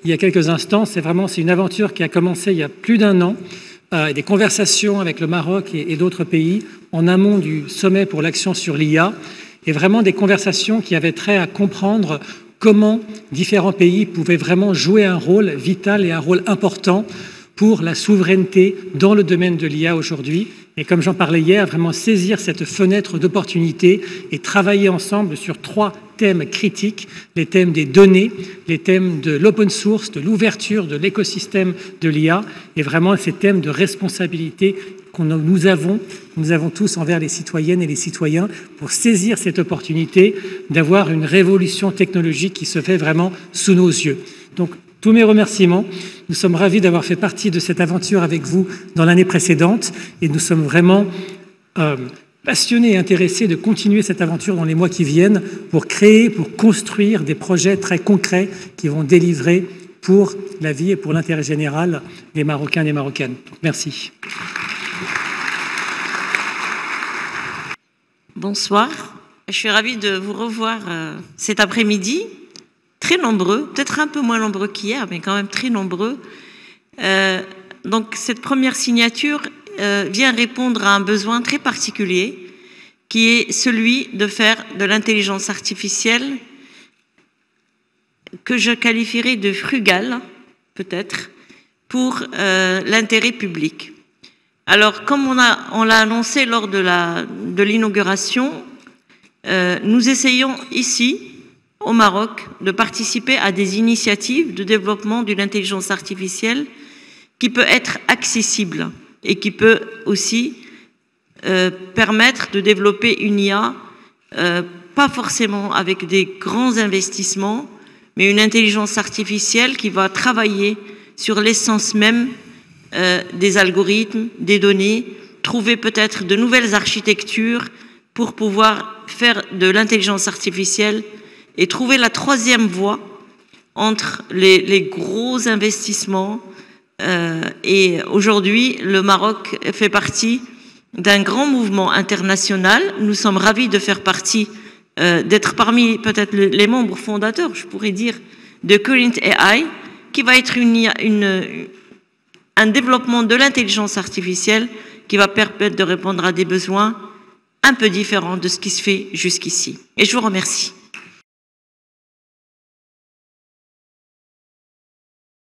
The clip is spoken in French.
il y a quelques instants. C'est une aventure qui a commencé il y a plus d'un an, des conversations avec le Maroc et d'autres pays en amont du sommet pour l'action sur l'IA, et vraiment des conversations qui avaient trait à comprendre comment différents pays pouvaient vraiment jouer un rôle vital et un rôle important pour la souveraineté dans le domaine de l'IA aujourd'hui. Et comme j'en parlais hier, vraiment saisir cette fenêtre d'opportunité et travailler ensemble sur 3 thèmes critiques, les thèmes des données, les thèmes de l'open source, de l'ouverture de l'écosystème de l'IA et vraiment ces thèmes de responsabilité que nous avons tous envers les citoyennes et les citoyens pour saisir cette opportunité d'avoir une révolution technologique qui se fait vraiment sous nos yeux. Donc, tous mes remerciements. Nous sommes ravis d'avoir fait partie de cette aventure avec vous dans l'année précédente et nous sommes vraiment passionnés et intéressés de continuer cette aventure dans les mois qui viennent pour créer, pour construire des projets très concrets qui vont délivrer pour la vie et pour l'intérêt général des Marocains et des Marocaines. Merci. Bonsoir. Je suis ravie de vous revoir cet après-midi. Très nombreux, peut-être un peu moins nombreux qu'hier, mais quand même très nombreux. Donc cette première signature vient répondre à un besoin très particulier, qui est celui de faire de l'intelligence artificielle que je qualifierais de frugale, peut-être, pour l'intérêt public. Alors, comme on l'a annoncé lors de l'inauguration, nous essayons ici, au Maroc, de participer à des initiatives de développement d'une intelligence artificielle qui peut être accessible et qui peut aussi permettre de développer une IA, pas forcément avec des grands investissements, mais une intelligence artificielle qui va travailler sur l'essence même des algorithmes, des données, trouver peut-être de nouvelles architectures pour pouvoir faire de l'intelligence artificielle et trouver la troisième voie entre les gros investissements. Et aujourd'hui, le Maroc fait partie d'un grand mouvement international. Nous sommes ravis de faire partie, d'être parmi peut-être les membres fondateurs, je pourrais dire, de Current AI, qui va être un développement de l'intelligence artificielle qui va permettre de répondre à des besoins un peu différents de ce qui se fait jusqu'ici. Et je vous remercie.